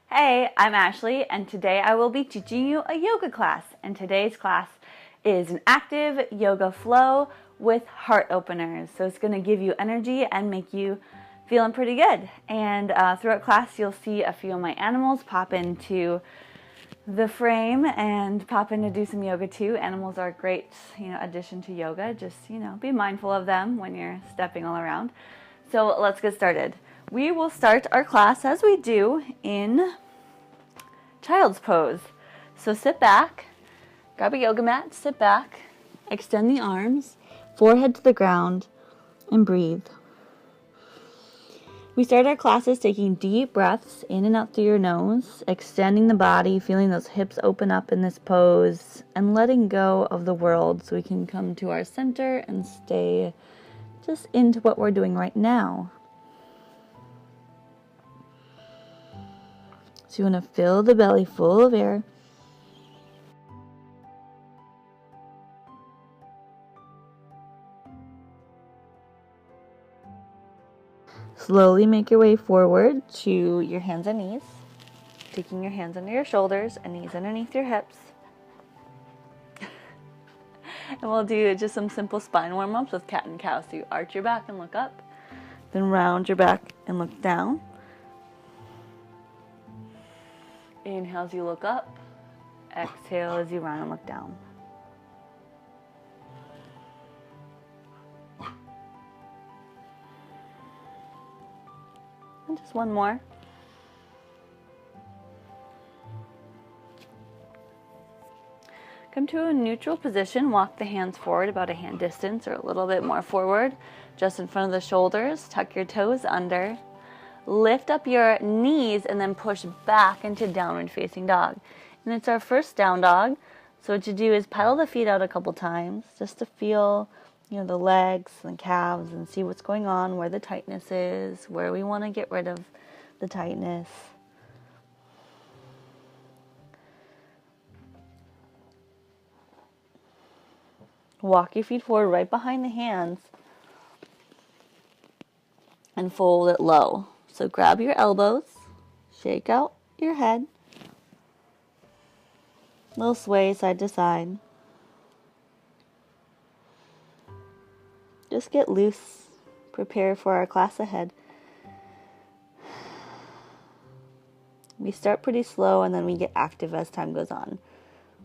Hey, I'm Ashley, and today I will be teaching you a yoga class. And today's class is an active yoga flow with heart openers. So it's going to give you energy and make you feeling pretty good. And throughout class, you'll see a few of my animals pop into the frame and pop in to do some yoga too. Animals are a great, addition to yoga. Just, be mindful of them when you're stepping all around. So let's get started. We will start our class as we do in child's pose. So sit back, grab a yoga mat, sit back, extend the arms, forehead to the ground, and breathe. We start our classes taking deep breaths in and out through your nose, extending the body, feeling those hips open up in this pose, and letting go of the world so we can come to our center and stay just into what we're doing right now. So you want to fill the belly full of air. Slowly make your way forward to your hands and knees, taking your hands under your shoulders and knees underneath your hips. And we'll do just some simple spine warm-ups with cat and cow. So you arch your back and look up, then round your back and look down. Inhale as you look up, exhale as you round and look down. And just one more. Come to a neutral position, walk the hands forward about a hand distance or a little bit more forward, just in front of the shoulders, tuck your toes under. Lift up your knees and then push back into downward facing dog. And it's our first down dog. So what you do is pedal the feet out a couple times just to feel, the legs and calves and see what's going on, where the tightness is, where we want to get rid of the tightness. Walk your feet forward right behind the hands and fold it low. So grab your elbows, shake out your head, little sway side to side. Just get loose, prepare for our class ahead. We start pretty slow and then we get active as time goes on.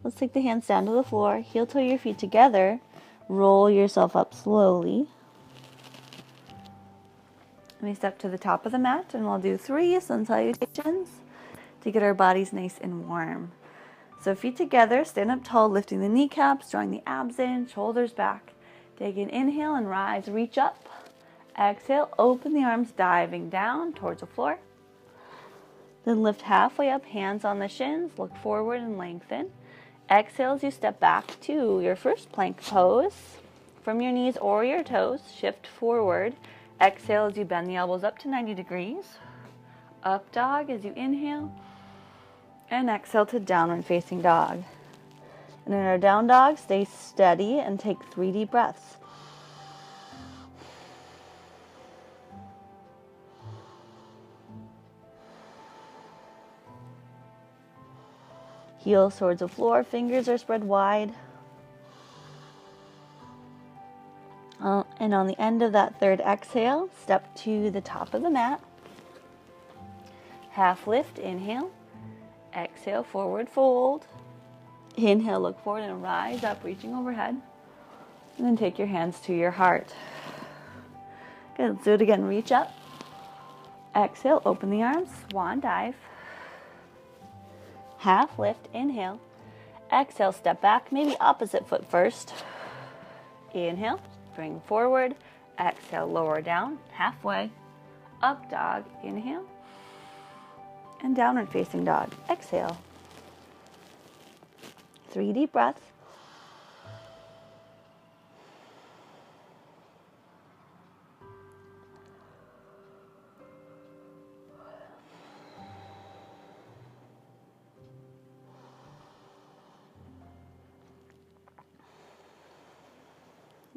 Let's take the hands down to the floor, heel toe your feet together, roll yourself up slowly. We step to the top of the mat and we'll do 3 sun salutations to get our bodies nice and warm. So feet together, stand up tall, lifting the kneecaps, drawing the abs in, shoulders back. Take an inhale and rise, reach up. Exhale, open the arms, diving down towards the floor. Then lift halfway up, hands on the shins, look forward and lengthen. Exhale as you step back to your first plank pose. From your knees or your toes, shift forward. Exhale as you bend the elbows up to 90 degrees. Up dog as you inhale. And exhale to downward facing dog. And in our down dog, stay steady and take 3 deep breaths. Heels towards the floor, fingers are spread wide. And on the end of that third exhale, step to the top of the mat. Half lift, inhale. Exhale, forward fold. Inhale, look forward and rise up, reaching overhead. And then take your hands to your heart. Good, let's do it again. Reach up. Exhale, open the arms, swan dive. Half lift, inhale. Exhale, step back, maybe opposite foot first. Inhale. Bring forward, exhale, lower down, halfway, up dog, inhale, and downward facing dog, exhale. 3 deep breaths.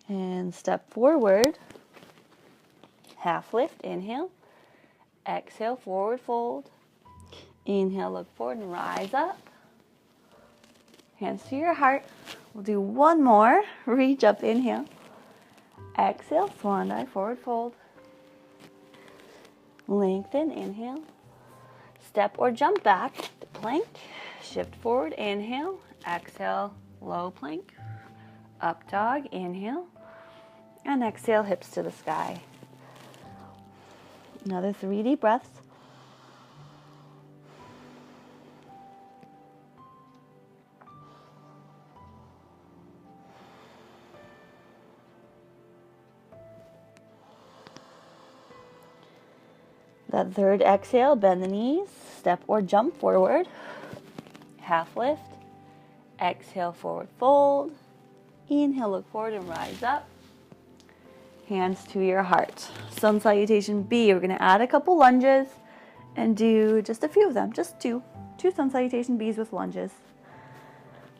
And step forward, half lift, inhale, exhale, forward fold, Inhale, look forward and rise up. Hands to your heart. We'll do one more. Reach up, inhale. Exhale, swan dive, forward fold. Lengthen, inhale. Step or jump back to plank. Shift forward, inhale. Exhale, low plank. Up dog, inhale. And exhale, hips to the sky. Another 3 deep breaths. That third exhale, bend the knees, step or jump forward, half lift, exhale, forward fold, inhale, look forward and rise up, hands to your heart. Sun salutation B, we're gonna add a couple lunges and do just a few of them, just two sun salutation Bs with lunges.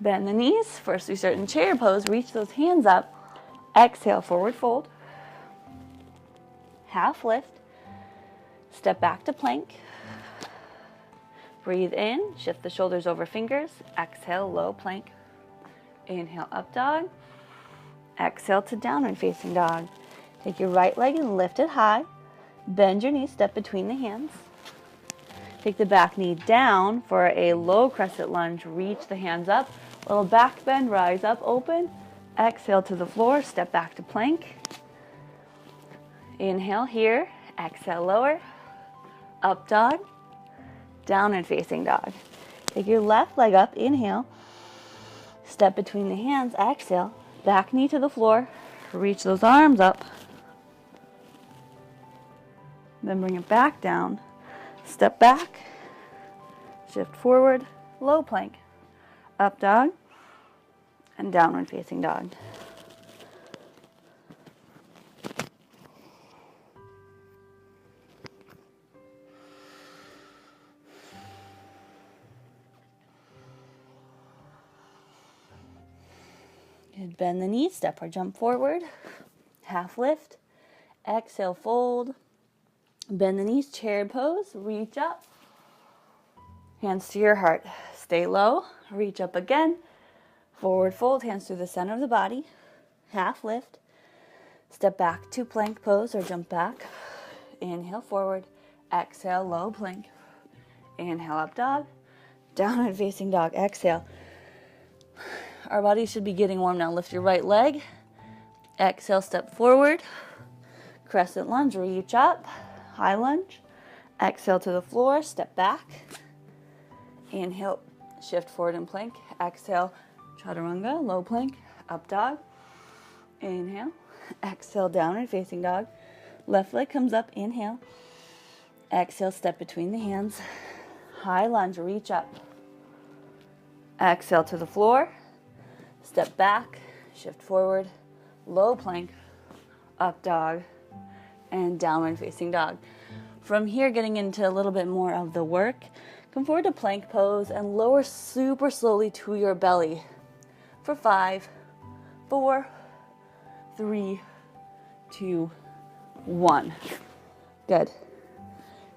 Bend the knees, first we start in chair pose, reach those hands up, exhale, forward fold, half lift, step back to plank. Breathe in, shift the shoulders over fingers. Exhale, low plank. Inhale, up dog. Exhale to downward facing dog. Take your right leg and lift it high. Bend your knees, step between the hands. Take the back knee down for a low crescent lunge. Reach the hands up. Little back bend, rise up, open. Exhale to the floor, step back to plank. Inhale here, exhale, lower. Up dog, downward facing dog. Take your left leg up, inhale. Step between the hands, exhale. Back knee to the floor. Reach those arms up. Then bring it back down. Step back. Shift forward, low plank. Up dog and downward facing dog. Good. Bend the knees, step or jump forward. Half lift. Exhale, fold. Bend the knees, chair pose. Reach up. Hands to your heart. Stay low. Reach up again. Forward fold, hands through the center of the body. Half lift. Step back to plank pose or jump back. Inhale, forward. Exhale, low plank. Inhale, up dog. Downward facing dog. Exhale. Our body should be getting warm now. Lift your right leg. Exhale, step forward. Crescent lunge, reach up. High lunge. Exhale to the floor, step back. Inhale, shift forward and plank. Exhale, chaturanga, low plank, up dog. Inhale. Exhale, downward facing dog. Left leg comes up, inhale. Exhale, step between the hands. High lunge, reach up. Exhale to the floor. Step back, shift forward, low plank, up dog, and downward facing dog. From here, getting into a little bit more of the work, come forward to plank pose and lower super slowly to your belly for 5, 4, 3, 2, 1. Good.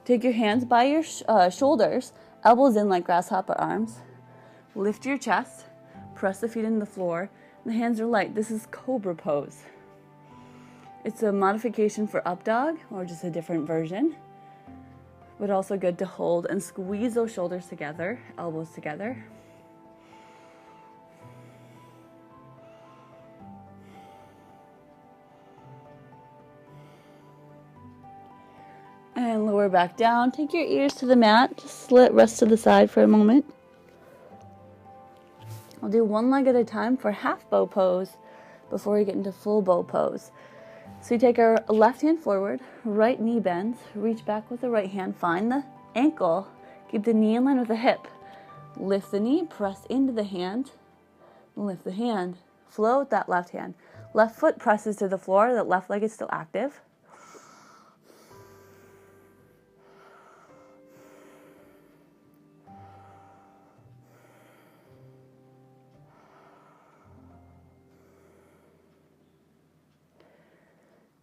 Take your hands by your shoulders, elbows in like grasshopper arms. Lift your chest. Press the feet into the floor. The hands are light. This is cobra pose. It's a modification for up dog, or just a different version, but also good to hold and squeeze those shoulders together, elbows together. And lower back down. Take your ears to the mat. Just let rest to the side for a moment. I'll do one leg at a time for half bow pose before we get into full bow pose. So you take our left hand forward, right knee bends, reach back with the right hand, find the ankle, keep the knee in line with the hip. Lift the knee, press into the hand, lift the hand, flow with that left hand. Left foot presses to the floor, that left leg is still active.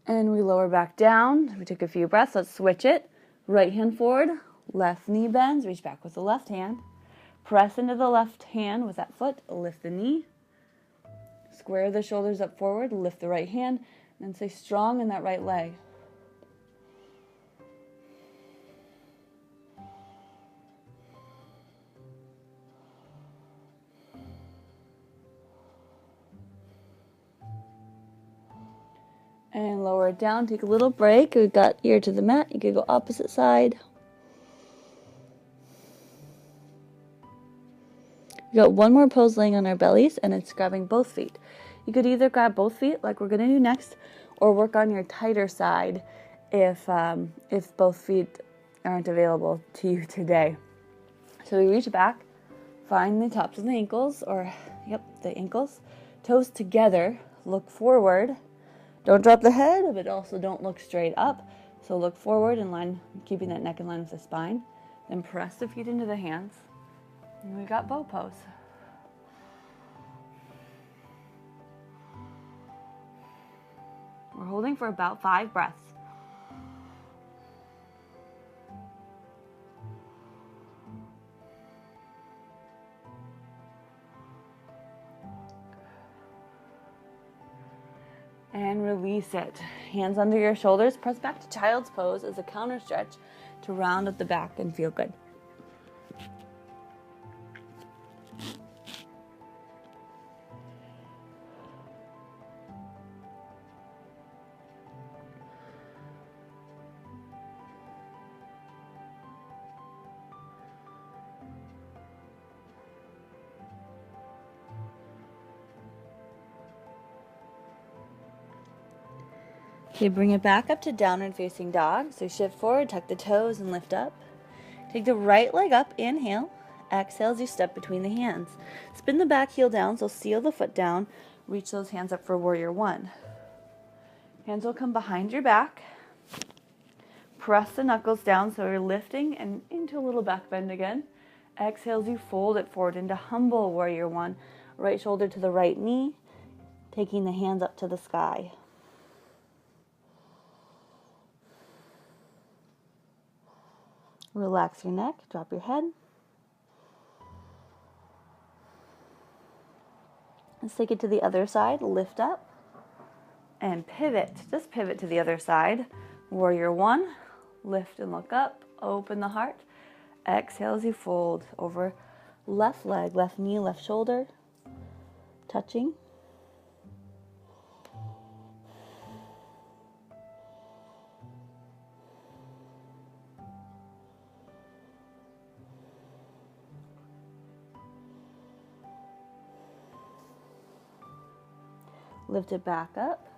And we lower back down. We took a few breaths. Let's switch it. Right hand forward, Left knee bends, reach back with the left hand. Press into the left hand with that foot, lift the knee. Square the shoulders up forward, lift the right hand, and stay strong in that right leg. And lower it down, take a little break. We've got ear to the mat. You could go opposite side. We got one more pose laying on our bellies, and it's grabbing both feet. You could either grab both feet, like we're going to do next, or work on your tighter side if both feet aren't available to you today. So we reach back, find the tops of the ankles, the ankles, toes together, look forward. Don't drop the head, but also don't look straight up. So look forward in line, keeping that neck in line with the spine. Then press the feet into the hands. And we got bow pose. We're holding for about 5 breaths. And release it. Hands under your shoulders. Press back to child's pose as a counter stretch to round up the back and feel good. Okay, bring it back up to downward facing dog. So shift forward, tuck the toes, and lift up. Take the right leg up, inhale. Exhale as you step between the hands. Spin the back heel down, so seal the foot down. Reach those hands up for warrior one. Hands will come behind your back. Press the knuckles down so you're lifting and into a little back bend again. Exhale as you fold it forward into humble warrior one. Right shoulder to the right knee, taking the hands up to the sky. Relax your neck, drop your head. Let's take it to the other side, lift up, and pivot. Just pivot to the other side. Warrior one, lift and look up, open the heart. Exhale as you fold over left leg, left knee, left shoulder, touching. Lift it back up.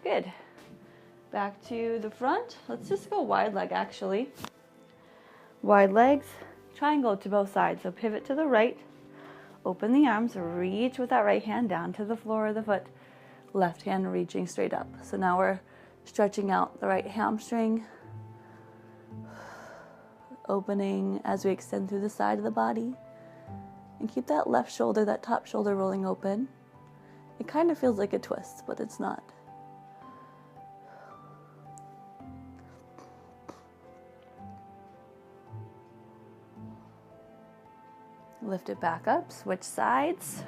Good. Back to the front. Let's just go wide leg actually. Wide legs, triangle to both sides. So pivot to the right, open the arms, reach with that right hand down to the floor of the foot. Left hand reaching straight up. So now we're stretching out the right hamstring, opening as we extend through the side of the body. And keep that left shoulder, that top shoulder rolling open. It kind of feels like a twist, but it's not. Lift it back up, switch sides.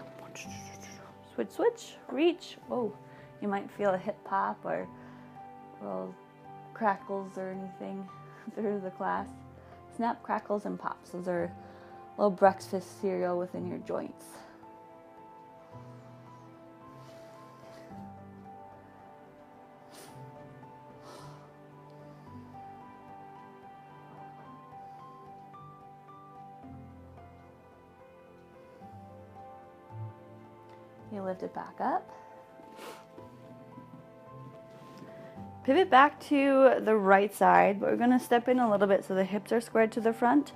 Switch, switch, reach. Oh, you might feel a hip pop or little crackles or anything through the class. Snap, crackles, and pops. Those are little breakfast cereal within your joints. You lift it back up. Pivot back to the right side, but we're going to step in a little bit so the hips are squared to the front.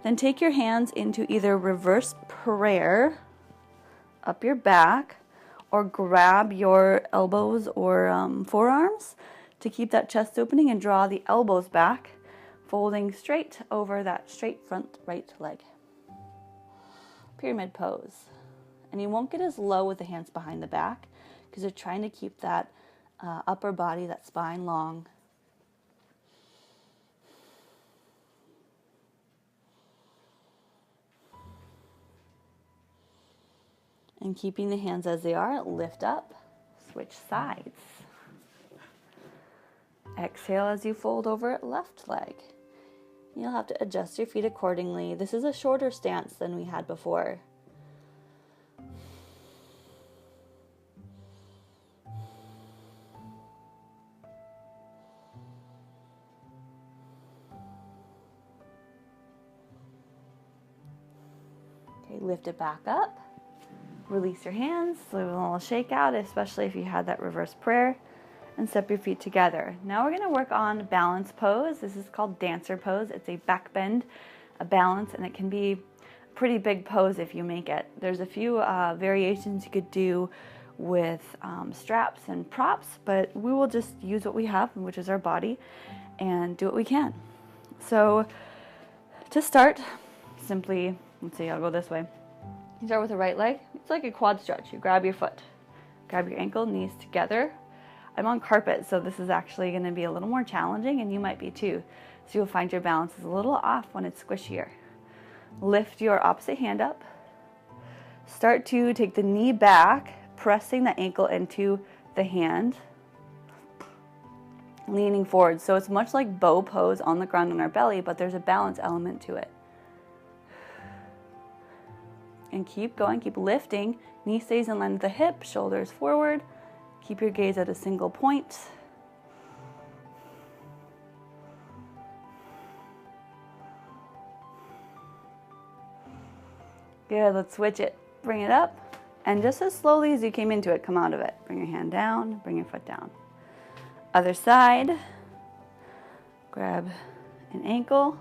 Then take your hands into either reverse prayer up your back or grab your elbows or forearms to keep that chest opening and draw the elbows back, folding straight over that straight front right leg. Pyramid pose. And you won't get as low with the hands behind the back because you're trying to keep that upper body, that spine long. And keeping the hands as they are, lift up, switch sides. Exhale as you fold over left leg. You'll have to adjust your feet accordingly. This is a shorter stance than we had before. Okay, lift it back up. Release your hands, do a little shake out, especially if you had that reverse prayer, and step your feet together. Now we're going to work on balance pose. This is called dancer pose. It's a back bend, a balance, and it can be a pretty big pose if you make it. There's a few variations you could do with straps and props, but we will just use what we have, which is our body, and do what we can. So to start, simply, let's see, I'll go this way. You start with the right leg. It's like a quad stretch. You grab your foot, grab your ankle, knees together. I'm on carpet, so this is actually going to be a little more challenging, and you might be too. So you'll find your balance is a little off when it's squishier. Lift your opposite hand up. Start to take the knee back, pressing the ankle into the hand, leaning forward. So it's much like bow pose on the ground on our belly, but there's a balance element to it. And keep going, keep lifting. Knee stays in line with the hip, shoulders forward. Keep your gaze at a single point. Good, let's switch it. Bring it up. And just as slowly as you came into it, come out of it. Bring your hand down, bring your foot down. Other side. Grab an ankle.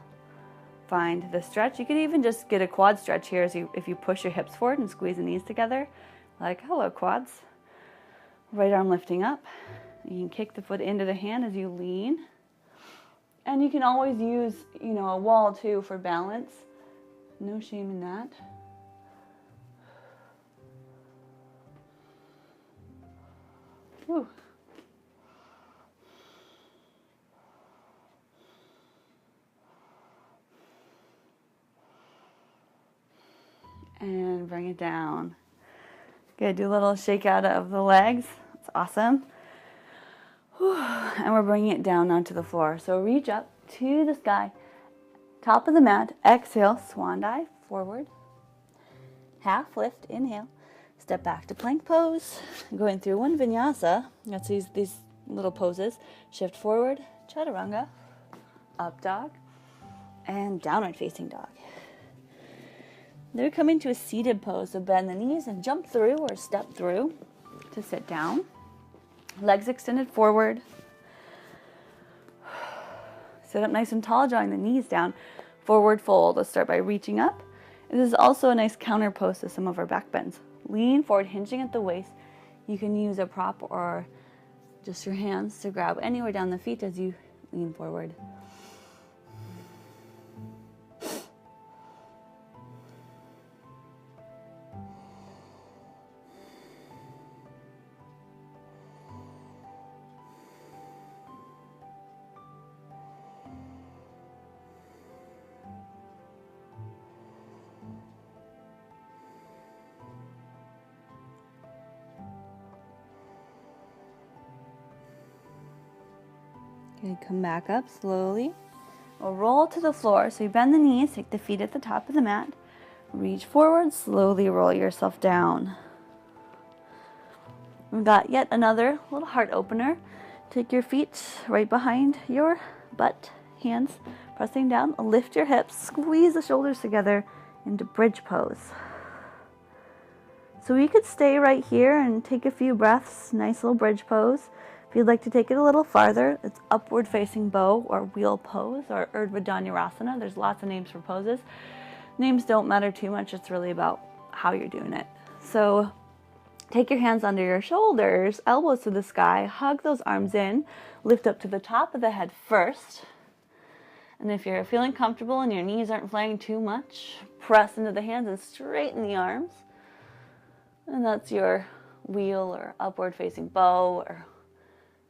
Find the stretch. You could even just get a quad stretch here if you push your hips forward and squeeze the knees together. Like, hello, quads. Right arm lifting up. You can kick the foot into the hand as you lean. And you can always use, a wall too for balance. No shame in that. Whew. And bring it down. Good, do a little shake out of the legs. That's awesome. Whew. And we're bringing it down onto the floor. So reach up to the sky, top of the mat. Exhale, swan dive, forward. Half lift, inhale. Step back to plank pose. Going through one vinyasa. That's these little poses. Shift forward, chaturanga, up dog, and downward facing dog. Then we come into a seated pose, so bend the knees and jump through or step through to sit down. Legs extended forward. Sit up nice and tall, drawing the knees down. Forward fold. Let's start by reaching up. And this is also a nice counter pose to some of our back bends. Lean forward, hinging at the waist. You can use a prop or just your hands to grab anywhere down the feet as you lean forward. Okay, come back up slowly. We'll roll to the floor. So you bend the knees, take the feet at the top of the mat. Reach forward, slowly roll yourself down. We've got yet another little heart opener. Take your feet right behind your butt, hands pressing down. Lift your hips, squeeze the shoulders together into bridge pose. So we could stay right here and take a few breaths, nice little bridge pose. If you'd like to take it a little farther, it's upward facing bow or wheel pose or Urdhva Dhanurasana. There's lots of names for poses. Names don't matter too much. It's really about how you're doing it. So take your hands under your shoulders, elbows to the sky, hug those arms in, lift up to the top of the head first. And if you're feeling comfortable and your knees aren't flaring too much, press into the hands and straighten the arms. And that's your wheel or upward facing bow or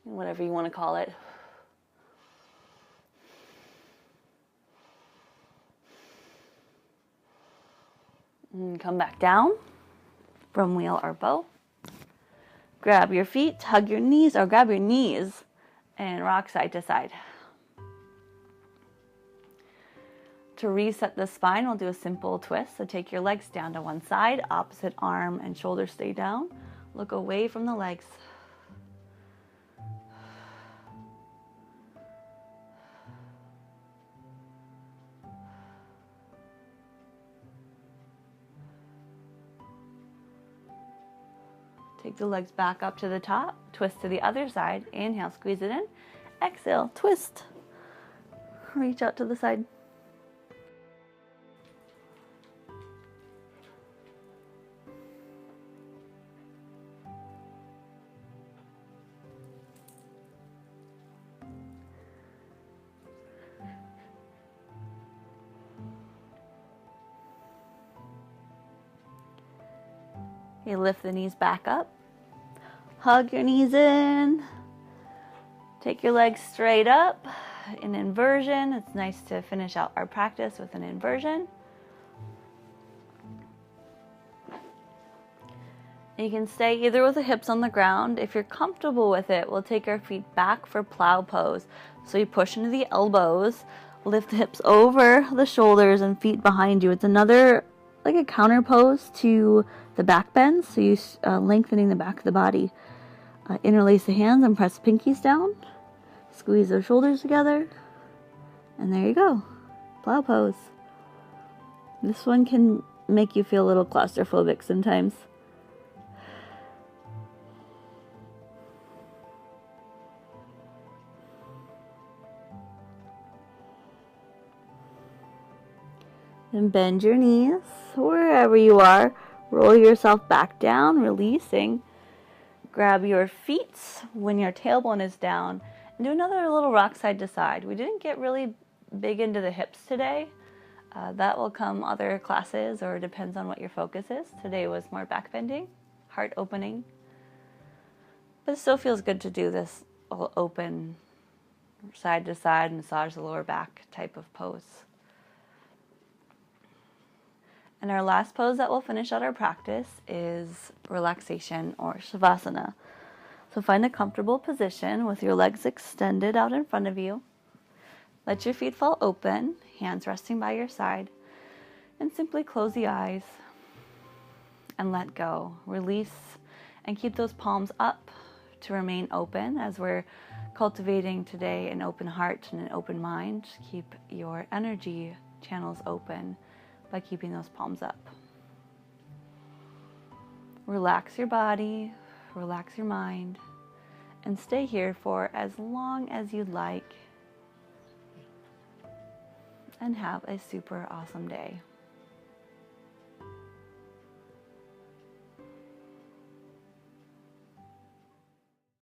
whatever you want to call it. And come back down. broom wheel or bow. Grab your feet, hug your knees, or grab your knees and rock side to side. To reset the spine, we'll do a simple twist. So take your legs down to one side, opposite arm and shoulder stay down. Look away from the legs. Take the legs back up to the top, twist to the other side. Inhale, squeeze it in. Exhale, twist. Reach out to the side. You lift the knees back up. Hug your knees in. Take your legs straight up in inversion. It's nice to finish out our practice with an inversion. You can stay either with the hips on the ground. If you're comfortable with it, we'll take our feet back for plow pose. So you push into the elbows, lift the hips over the shoulders and feet behind you. It's another, like a counter pose to the back bend. So you lengthening the back of the body. Interlace the hands and press pinkies down. Squeeze those shoulders together. And there you go. Plow pose. This one can make you feel a little claustrophobic sometimes. And bend your knees wherever you are. Roll yourself back down, releasing. Grab your feet when your tailbone is down. And do another little rock side to side. We didn't get really big into the hips today. That will come other classes, or depends on what your focus is. Today was more back bending, heart opening. But it still feels good to do this all open, side to side, massage the lower back type of pose. And our last pose that will finish out our practice is relaxation or Shavasana. So find a comfortable position with your legs extended out in front of you. Let your feet fall open, hands resting by your side, and simply close the eyes and let go. Release and keep those palms up to remain open as we're cultivating today an open heart and an open mind. Keep your energy channels open by keeping those palms up. Relax your body, relax your mind, and stay here for as long as you'd like. And have a super awesome day.